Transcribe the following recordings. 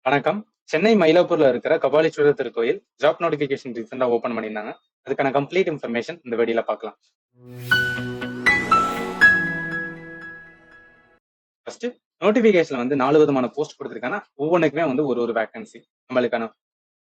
வணக்கம். சென்னை மயிலாப்பூர்ல இருக்கிற கபாலீஸ்வரர் திருக்கோயில் ஜாப் நோட்டிபிகேஷன் ரீசெண்டா ஓபன் பண்ணியிருந்தாங்க. அதுக்கான கம்ப்ளீட் இன்ஃபர்மேஷன் இந்த வீடியோல பார்க்கலாம். ஃபர்ஸ்ட் நோட்டிபிகேஷன்ல வந்து 4 விதமான போஸ்ட் கொடுத்திருக்காங்க. ஒவ்வொன்றுக்குமே வந்து ஒரு வேகன்சி. நம்மளுக்கான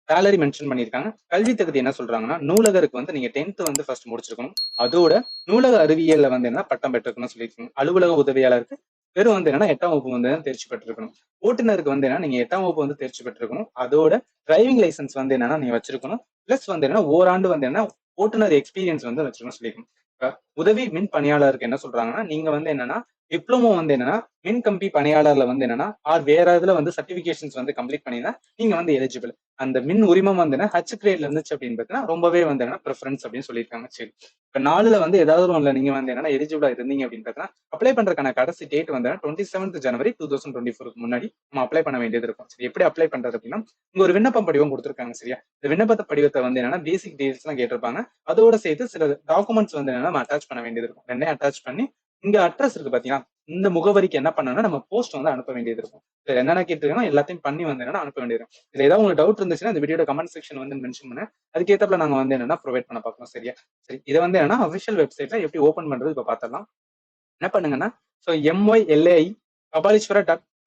சேலரி மென்ஷன் பண்ணியிருக்காங்க. கல்வி தகுதி என்ன சொல்றாங்கன்னா, நூலகருக்கு வந்து நீங்க 10th வந்து ஃபர்ஸ்ட் முடிச்சிருக்கணும். அதோட நூலக அறிவியல்ல வந்து என்ன பட்டம் பெற்றிருக்கணும்னு சொல்லியிருக்காங்க. அலுவலக உதவியாளருக்கு வெறும் வந்து என்னன்னா 8ஆம் வகுப்பு வந்து தேர்ச்சி பெற்றிருக்கணும். ஓட்டுநருக்கு வந்து என்னன்னா நீங்க 8ஆம் வகுப்பு வந்து தேர்ச்சி பெற்றிருக்கணும். அதோட டிரைவிங் லைசன்ஸ் வந்து என்னன்னா நீங்க வச்சிருக்கணும். பிளஸ் வந்து என்னன்னா ஓராண்டு வந்து என்ன ஓட்டுநர் எக்ஸ்பீரியன்ஸ் வந்து வச்சிருக்கணும் சொல்லியிருக்கணும். இப்ப உதவி மின் பணியாளருக்கு என்ன சொல்றாங்கன்னா, நீங்க வந்து என்னன்னா டிப்ளமோ வந்து என்னன்னா மின் கம்பி பணியாளர்ல வந்து என்னன்னா வேற இதுல வந்து சர்டிபிகேஷன்ஸ் வந்து கம்ப்ளீட் பண்ணினா நீங்க வந்து எலிஜிபிள். அந்த மின் உரிமம் வந்து ஹச் கிரேட்ல இருந்துச்சு அப்படின்னு பார்த்தீங்கன்னா ரொம்பவே வந்து என்ன ப்ரிஃபரன்ஸ் அப்படின்னு சொல்லியிருக்காங்க. சரி, இப்ப 4ல வந்து ஏதாவது ஒண்ணுல நீங்க வந்து என்னன்னா எலிஜிபிளா இருந்தீங்க அப்படின்னு பார்த்தீங்கன்னா அப்ளை பண்றதுக்கான கடைசி டேட் வந்து 27th ஜனவரி 2024 முன்னாடி நம்ம அப்ளை பண்ண வேண்டியது இருக்கும். சரி, எப்படி அப்ளை பண்றது அப்படின்னா இங்க ஒரு விண்ணப்பம் படிவம் கொடுத்துருக்காங்க. சரியா, இந்த விண்ணப்ப படிவத்தை வந்து என்னன்னா பேசிக் டீடைல்ஸ் எல்லாம் கேட்டிருப்பாங்க. அதோட சேர்த்து சில டாக்குமெண்ட்ஸ் வந்து என்னன்னா நம்ம அட்டாச் பண்ண வேண்டியது இருக்கும். ரெண்டே அட்டாச் பண்ணி இங்க அட்ரஸ் இருக்கு பாத்தீங்கன்னா, இந்த முகவரிக்கு என்ன பண்ணணும்னா நம்ம போஸ்ட் வந்து அனுப்ப வேண்டியது இருக்கும். இதுல என்னென்ன கேட்டிருக்காங்கன்னா எல்லாத்தையும் பண்ணி வந்து என்னன்னா அனுப்ப வேண்டியது இருக்கும். இதுல ஏதாவது உங்களுக்கு டவுட் இருந்துச்சுன்னா இந்த வீடியோட கமெண்ட் செக்ஷன் வந்து மென்ஷன் பண்ண அதுக்கேற்றப்பல நாங்க வந்து என்னன்னா ப்ரொவைட் பண்ண பார்க்கணும். சரியா, சரி, இதை வந்து என்னன்னா அபிஷியல் வெப்சைட்ல எப்படி ஓபன் பண்றது இப்ப பாத்திரலாம். என்ன பண்ணுங்கன்னா, so MYLAI Kapaleeswara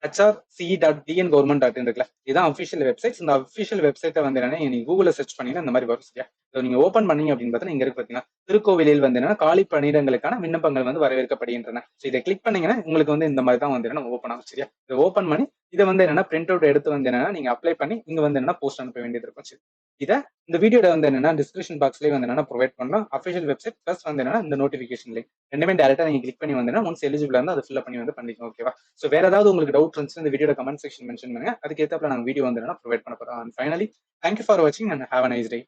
HRCE.DN government dot இருக்குல்ல, இதுதான் அஃபிஷியல் வெப்சைட். இந்த அஃபிஷியல் வெப்சைட்டை வந்து என்னன்னா நீங்க கூகுள்ல சர்ச் பண்ணீங்கன்னா இந்த மாதிரி வரும். சரியா, ஸோ நீங்க ஓப்பன் பண்ணீங்க அப்படின்னு பார்த்தா இங்க இருக்கு பாத்தீங்கன்னா திருக்கோவிலில் வந்து என்னன்னா காலி பணியிடங்களுக்கான விண்ணப்பங்கள் வந்து வரவேற்கப்படுகின்றன. ஸோ இதை கிளிக் பண்ணீங்கன்னா உங்களுக்கு வந்து இந்த மாதிரி தான் வந்து என்ன ஓப்பன் ஆகும். சரியா, இதை ஓப்பன் பண்ணி இதை வந்து என்னன்னா பிரிண்ட் அவுட் எடுத்து வந்து என்னன்னா நீங்க அப்ளை பண்ணி இங்க வந்து என்னன்னா போஸ்ட் அனுப்ப வேண்டியது இருக்கும். சரி, இதை இந்த வீடியோட வந்து என்னன்னா டிஸ்கிரிப்ஷன் பாக்ஸ்லயே வந்து என்னன்னா ப்ரொவைட் பண்ணலாம். அஃபிஷியல் வெப்சைட் பிளஸ் வந்து என்னன்னா இந்த நோட்டிபிகேஷன் லிங்க் ரெண்டுமே டேரக்டா நீங்க கிளிக் பண்ணி வந்து ஒன்ஸ் எலிஜிபிள் இருந்தா அதை ஃபில் பண்ணி வந்து பண்ணிக்கலாம். ஓகேவா? சோ வேற ஏதாவது உங்களுக்கு டவுட் இருந்துச்சு இந்த வீடியோட கமெண்ட் செக்ஷன் மென்ஷன் பண்ணுங்க. அதுக்கு ஏத்தாப்புல நாங்க வீடியோ வந்து ப்ரொவைட் பண்ண போறோம். அண்ட் ஃபைனலி தேங்க்யூ ஃபார் வாட்சிங் and have a nice day.